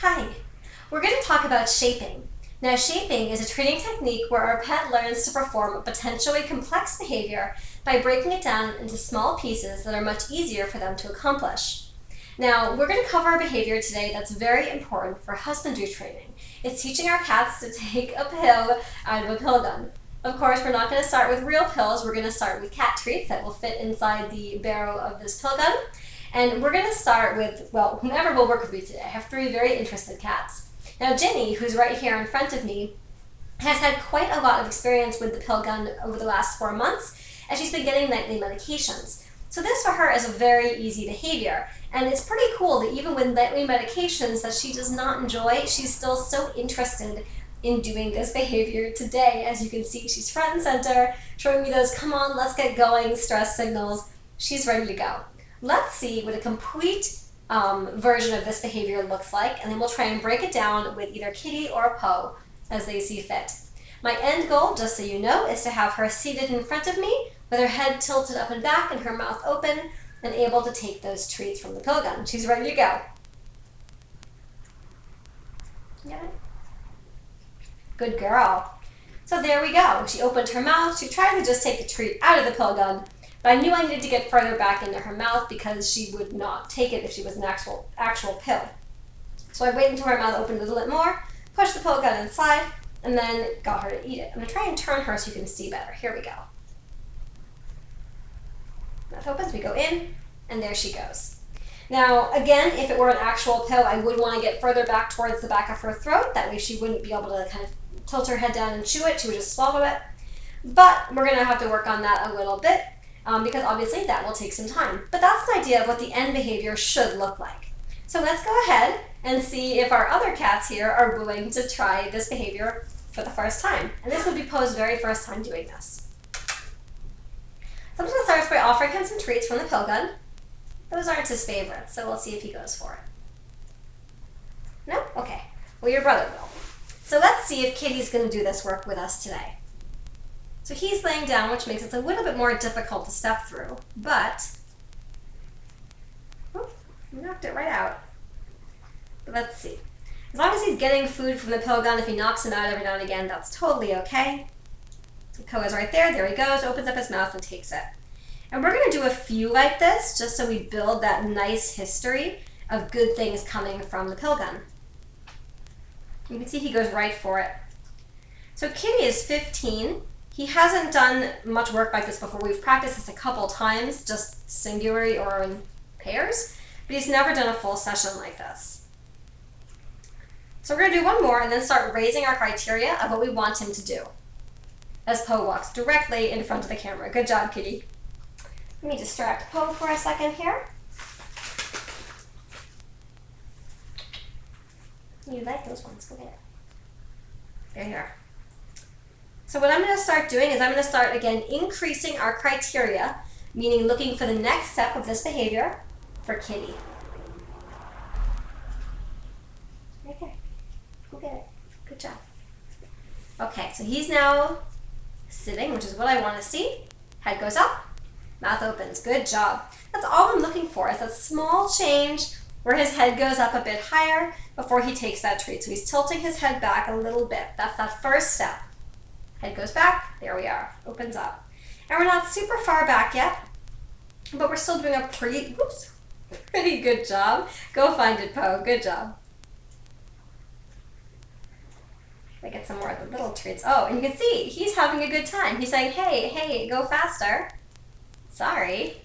Hi, we're going to talk about shaping. Now, shaping is a training technique where our pet learns to perform a potentially complex behavior by breaking it down into small pieces that are much easier for them to accomplish. Now, we're going to cover a behavior today that's very important for husbandry training. It's teaching our cats to take a pill out of a pill gun. Of course, we're not going to start with real pills. We're going to start with cat treats that will fit inside the barrel of this pill gun. And we're going to start with, well, whomever will work with me today. I have three very interested cats. Now, Jenny, who's right here in front of me, has had quite a lot of experience with the pill gun over the last 4 months, and she's been getting nightly medications. So this for her is a very easy behavior, and it's pretty cool that even with nightly medications that she does not enjoy, she's still so interested in doing this behavior today. As you can see, she's front and center, showing me those come on, let's get going stress signals. She's ready to go. Let's see what a complete version of this behavior looks like, and then we'll try and break it down with either Kitty or Poe as they see fit. My end goal, just so you know, is to have her seated in front of me with her head tilted up and back and her mouth open and able to take those treats from the pill gun. She's ready to go. Get it? Good girl. So there we go. She opened her mouth. She tried to just take the treat out of the pill gun, but I knew I needed to get further back into her mouth because she would not take it if she was an actual pill. So I waited until her mouth opened a little bit more, pushed the pill gun inside, and then got her to eat it. I'm going to try and turn her so you can see better. Here we go. Mouth opens, we go in, and there she goes. Now, again, if it were an actual pill, I would want to get further back towards the back of her throat. That way she wouldn't be able to kind of tilt her head down and chew it. She would just swallow it. But we're going to have to work on that a little bit because obviously that will take some time. But that's an idea of what the end behavior should look like. So let's go ahead and see if our other cats here are willing to try this behavior for the first time. And this would be Poe's very first time doing this. So I'm just going to start by offering him some treats from the pill gun. Those aren't his favorites, so we'll see if he goes for it. No? Okay. Well, your brother will. So let's see if Kitty's going to do this work with us today. So he's laying down, which makes it a little bit more difficult to step through, but he knocked it right out. But let's see. As long as he's getting food from the pill gun, if he knocks him out every now and again, that's totally okay. So Poe is right there. There he goes, opens up his mouth and takes it. And we're going to do a few like this just so we build that nice history of good things coming from the pill gun. You can see he goes right for it. So Kitty is 15. He hasn't done much work like this before. We've practiced this a couple times, just singularly or in pairs, but he's never done a full session like this. So we're going to do one more and then start raising our criteria of what we want him to do as Poe walks directly in front of the camera. Good job, Kitty. Let me distract Poe for a second here. You like those ones, go get it. There you are. So what I'm going to start doing is I'm going to start, again, increasing our criteria, meaning looking for the next step of this behavior for Kitty. Right there. Go get it. Good job. Okay, so he's now sitting, which is what I want to see. Head goes up, mouth opens. Good job. That's all I'm looking for is a small change where his head goes up a bit higher before he takes that treat. So he's tilting his head back a little bit. That's that first step. Head goes back. There we are. Opens up. And we're not super far back yet, but we're still doing a pretty good job. Go find it, Poe. Good job. I get some more of the little treats. Oh, and you can see he's having a good time. He's saying, hey, go faster. Sorry.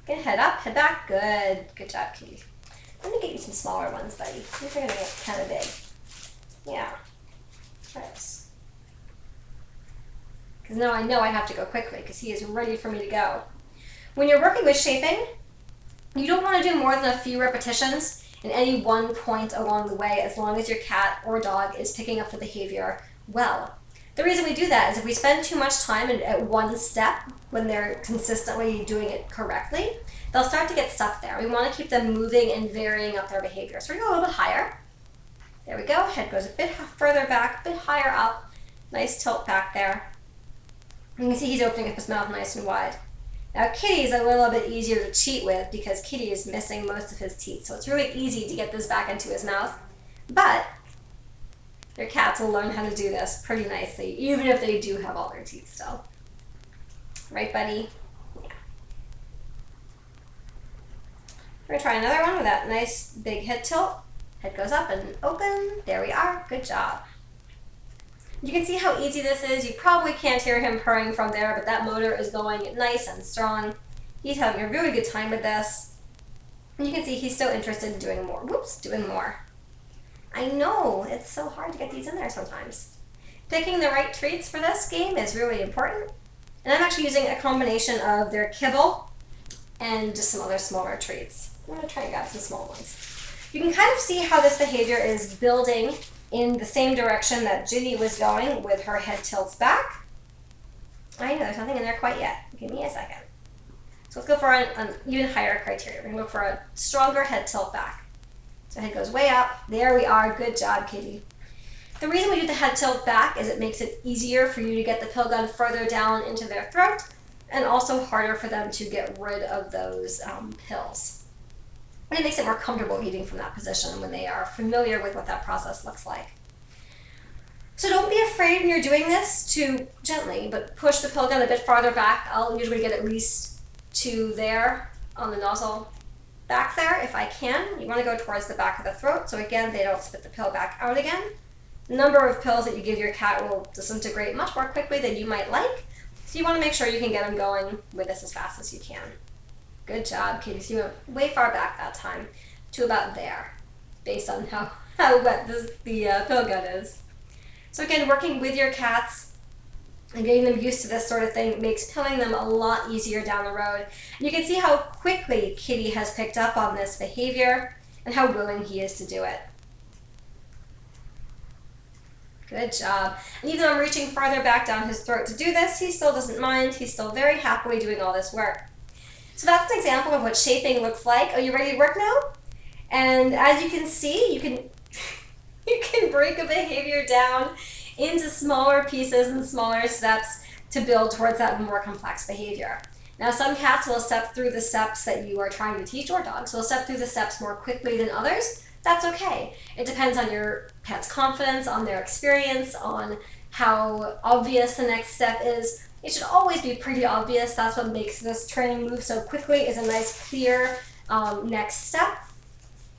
Get head up, head back. Good job, Kitty. Let me get you some smaller ones, buddy. These are going to get kind of big. Yeah. Nice. Because now I know I have to go quickly because he is ready for me to go. When you're working with shaping, you don't want to do more than a few repetitions in any one point along the way as long as your cat or dog is picking up the behavior well. The reason we do that is if we spend too much time at one step when they're consistently doing it correctly, they'll start to get stuck there. We want to keep them moving and varying up their behavior. So we're going to go a little bit higher. There we go. Head goes a bit further back, a bit higher up. Nice tilt back there. You can see he's opening up his mouth nice and wide. Now Kitty's a little bit easier to cheat with because Kitty is missing most of his teeth, so it's really easy to get this back into his mouth. But your cats will learn how to do this pretty nicely, even if they do have all their teeth still. Right, buddy? Yeah. We're gonna try another one with that nice big head tilt. Head goes up and open. There we are. Good job. You can see how easy this is. You probably can't hear him purring from there, but that motor is going nice and strong. He's having a really good time with this. And you can see he's still interested in doing more. Whoops, doing more. I know, it's so hard to get these in there sometimes. Picking the right treats for this game is really important. And I'm actually using a combination of their kibble and just some other smaller treats. I'm going to try and grab some small ones. You can kind of see how this behavior is building in the same direction that Ginny was going with her head tilts back. I know there's nothing in there quite yet. Give me a second. So let's go for an even higher criteria. We're going to look for a stronger head tilt back. So head goes way up. There we are. Good job, Kitty. The reason we do the head tilt back is it makes it easier for you to get the pill gun further down into their throat and also harder for them to get rid of those pills. And it makes it more comfortable eating from that position when they are familiar with what that process looks like. So don't be afraid when you're doing this to gently, but push the pill gun a bit farther back. I'll usually get at least to there on the nozzle back there if I can. You want to go towards the back of the throat so again they don't spit the pill back out again. The number of pills that you give your cat will disintegrate much more quickly than you might like, so you want to make sure you can get them going with this as fast as you can. Good job, Kitty. So you went way far back that time to about there, based on how wet the pill gun is. So again, working with your cats and getting them used to this sort of thing makes pilling them a lot easier down the road. And you can see how quickly Kitty has picked up on this behavior and how willing he is to do it. Good job. And even though I'm reaching farther back down his throat to do this, he still doesn't mind. He's still very happily doing all this work. So that's an example of what shaping looks like. Are you ready to work now? And as you can see, you can break a behavior down into smaller pieces and smaller steps to build towards that more complex behavior. Now, some cats will step through the steps that you are trying to teach, or dogs will step through the steps more quickly than others. That's okay. It depends on your pet's confidence, on their experience, on how obvious the next step is. It should always be pretty obvious. That's what makes this training move so quickly, is a nice, clear next step.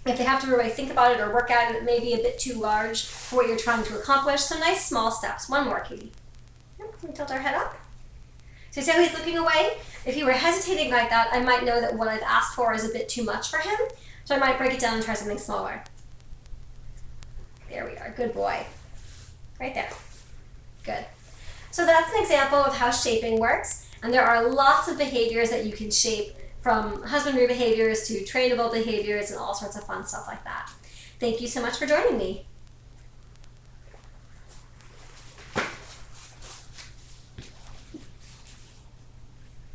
If they have to really think about it or work at it, it may be a bit too large for what you're trying to accomplish. So nice small steps. One more, Kitty. Let me tilt our head up. So you see how he's looking away? If he were hesitating like that, I might know that what I've asked for is a bit too much for him. So I might break it down and try something smaller. There we are. Good boy. Right there. Good. So that's an example of how shaping works. And there are lots of behaviors that you can shape, from husbandry behaviors to trainable behaviors and all sorts of fun stuff like that. Thank you so much for joining me.